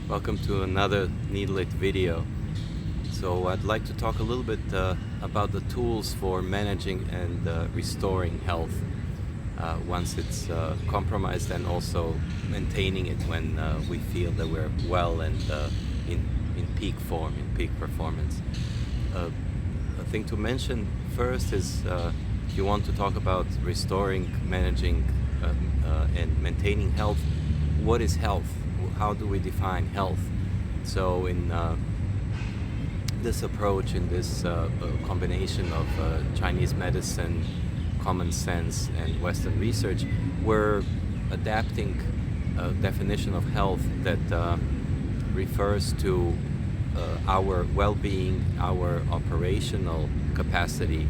Welcome to another Needlit video. So I'd like to talk a little bit about the tools for managing and restoring health once it's compromised, and also maintaining it when we feel that we're well and in peak form, in peak performance. A thing to mention first is if you want to talk about restoring, managing, and maintaining health, what is health? How do we define health? So in this approach, in this combination of Chinese medicine, common sense, and Western research, we're adapting a definition of health that refers to our well-being, our operational capacity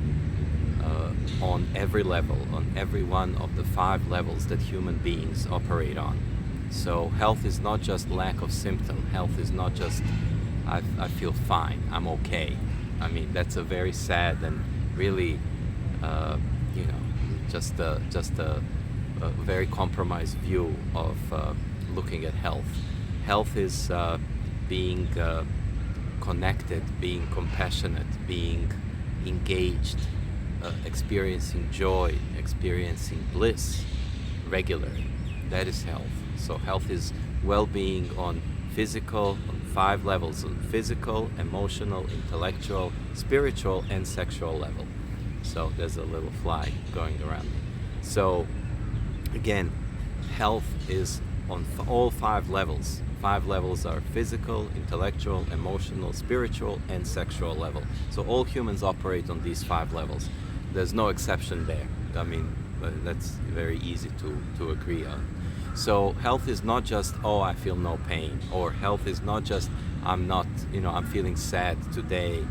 on every level, on every one of the 5 levels that human beings operate on. So health is not just lack of symptom. Health is not just I feel fine, I'm okay. I mean, that's a very sad and really, just a very compromised view of looking at health. Health is being connected, being compassionate, being engaged, experiencing joy, experiencing bliss regularly. That is health. So health is well-being on 5 levels: on physical, emotional, intellectual, spiritual, and sexual level. So there's a little fly going around. So again, health is on all 5 levels. 5 levels are physical, intellectual, emotional, spiritual, and sexual level. So all humans operate on these 5 levels. There's no exception there. I mean, that's very easy to agree on. So health is not just, oh, I feel no pain, or health is not just, I'm feeling sad today,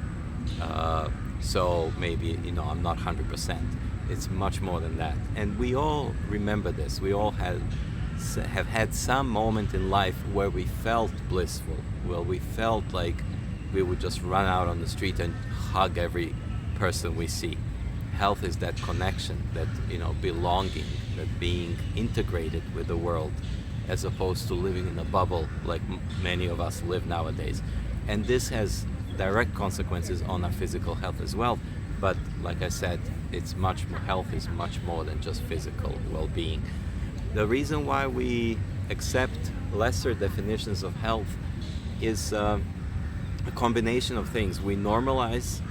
so maybe, I'm not 100%. It's much more than that. And we all remember this. We all have had some moment in life where we felt blissful, where we felt like we would just run out on the street and hug every person we see. Health is that connection, that belonging, that being integrated with the world, as opposed to living in a bubble like many of us live nowadays. And this has direct consequences on our physical health as well. But like I said, health is much more than just physical well-being. The reason why we accept lesser definitions of health is a combination of things. We normalize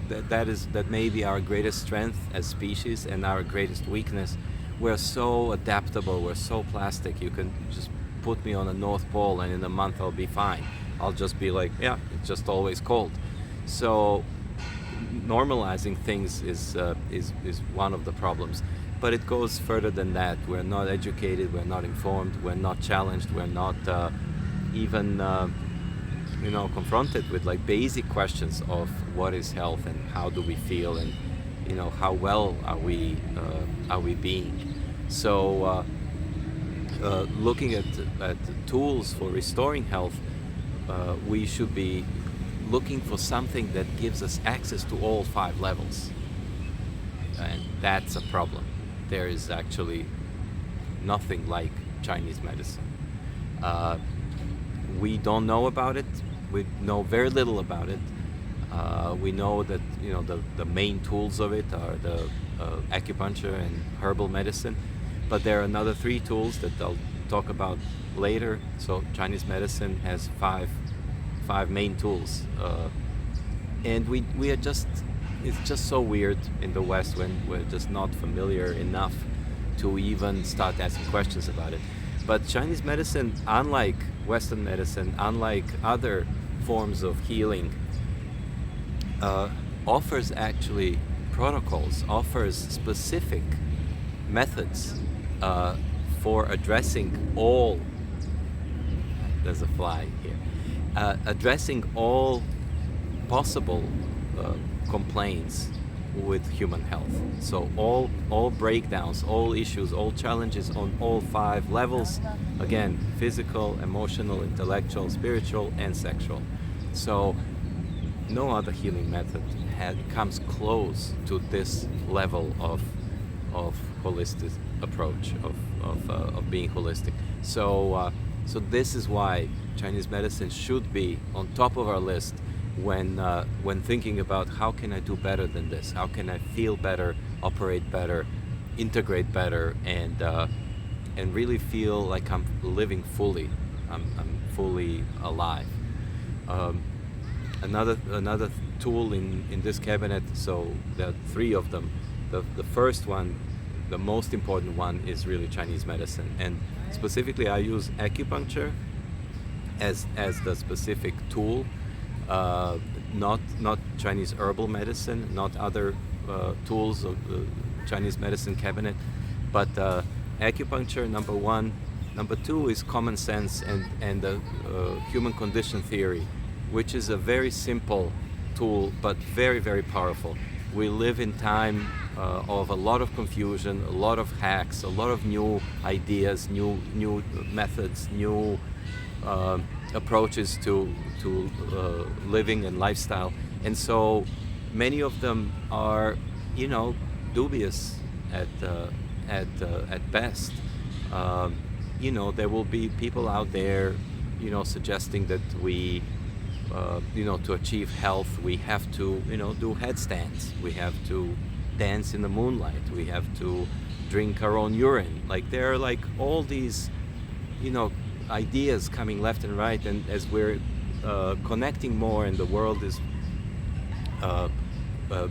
that may be our greatest strength as species and our greatest weakness. We're so adaptable, we're so plastic. You can just put me on the North Pole and in a month I'll be fine. I'll just be like, yeah, it's just always cold. So normalizing things is one of the problems. But it goes further than that. We're not educated, we're not informed, we're not challenged, we're not even confronted with like basic questions of what is health and how do we feel, and how well are we being. So looking at tools for restoring health, we should be looking for something that gives us access to all 5 levels, and that's a problem. There is actually nothing like Chinese medicine. We don't know about it. We know very little about it. We know that the main tools of it are the acupuncture and herbal medicine, but there are another 3 tools that I'll talk about later. So Chinese medicine has five main tools, and we are just, it's just so weird in the West when we're just not familiar enough to even start asking questions about it. But Chinese medicine, unlike Western medicine, unlike other forms of healing, offers actually protocols, offers specific methods for addressing all, there's a fly here, addressing all possible complaints with human health. So all breakdowns, all issues, all challenges on all 5 levels, again, physical, emotional, intellectual, spiritual, and sexual. So no other healing method comes close to this level of holistic approach of being holistic. So this is why Chinese medicine should be on top of our list when thinking about how can I do better than this? How can I feel better, operate better, integrate better, and really feel like I'm living fully. I'm fully alive. Um, another tool in this cabinet. So there are three of them. The first one, the most important one, is really Chinese medicine, and specifically I use acupuncture as the specific tool, not Chinese herbal medicine, not other tools of the Chinese medicine cabinet, but acupuncture, number one. Number two is common sense and the human condition theory, which is a very simple tool but very, very powerful. We live in time of a lot of confusion, a lot of hacks, a lot of new ideas, new methods, new approaches to living and lifestyle, and so many of them are, dubious at best. There will be people out there, suggesting that we, to achieve health, we have to, do headstands. We have to dance in the moonlight. We have to drink our own urine. Like there are like all these, ideas coming left and right. And as we're connecting more, and the world is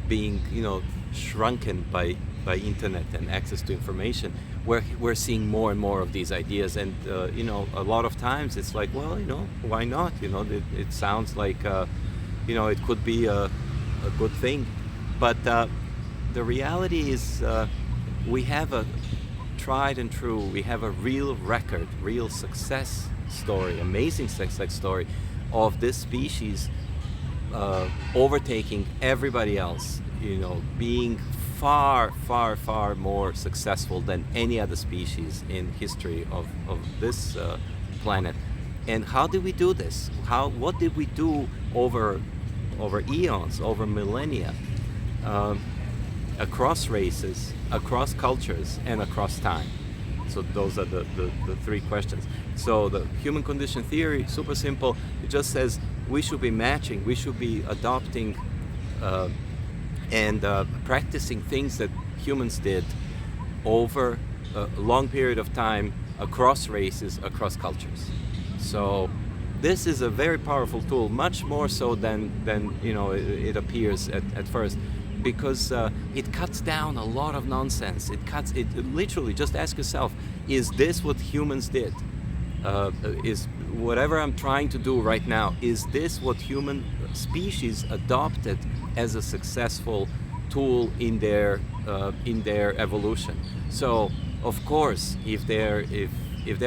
being, shrunken by internet and access to information, we're seeing more and more of these ideas, and a lot of times it's like, well, why not? It sounds like it could be a good thing, but the reality is we have a tried and true, we have a real record, real success story, amazing success story of this species overtaking everybody else, being far, far, far more successful than any other species in history of this planet. And how did we do this? What did we do over eons, over millennia, across races, across cultures, and across time? So those are the three questions. So the human condition theory, super simple. It just says we should be matching, we should be adopting and practicing things that humans did over a long period of time, across races, across cultures. So this is a very powerful tool, much more so than it appears at first, because it cuts down a lot of nonsense. It literally, just ask yourself, is this what humans did? Is whatever I'm trying to do right now, is this what human species adopted as a successful tool in their evolution? So of course, if there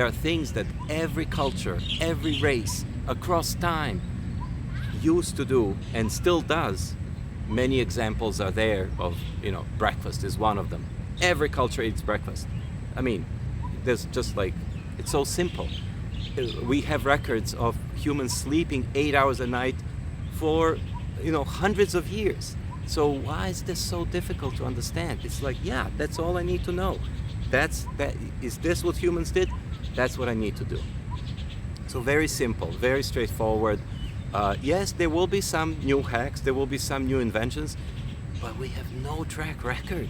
are things that every culture, every race across time used to do and still does, many examples are there of, breakfast is one of them. Every culture eats breakfast. I mean, there's just like, it's so simple. We have records of humans sleeping 8 hours a night for, hundreds of years. So why is this so difficult to understand? It's like, yeah, that's all I need to know. Is this what humans did? That's what I need to do. So very simple, very straightforward. Yes, there will be some new hacks, there will be some new inventions, but we have no track record.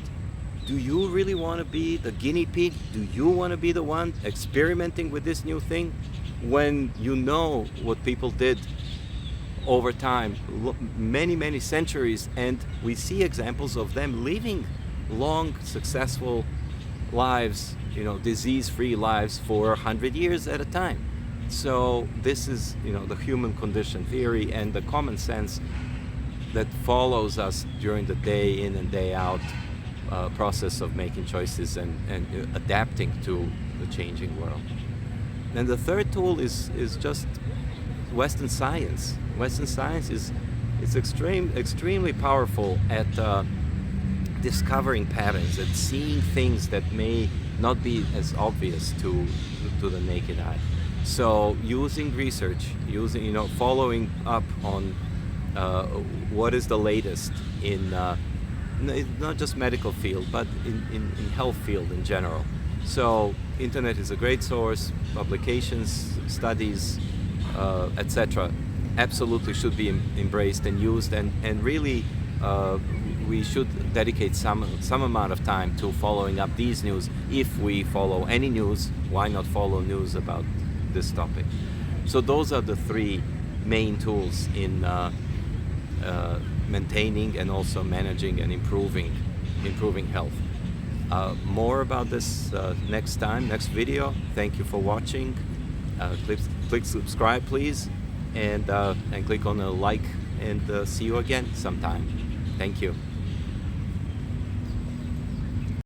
Do you really want to be the guinea pig? Do you want to be the one experimenting with this new thing when you know what people did over time, many, many centuries, and we see examples of them living long, successful lives, disease-free lives for 100 years at a time. So this is, the human condition theory and the common sense that follows us during the day in and day out process of making choices and adapting to the changing world. And the third tool is just Western science. Western science is extremely powerful at discovering patterns, at seeing things that may not be as obvious to the naked eye. So using research, following up on what is the latest in not just medical field, but in health field in general. So internet is a great source, publications, studies, etc., absolutely should be embraced and used, and really we should dedicate some amount of time to following up these news. If we follow any news, why not follow news about this topic? So those are the three main tools in maintaining and also managing and improving health. More about this next video. Thank you for watching. Click subscribe, please, and click on a like, and see you again sometime. Thank you.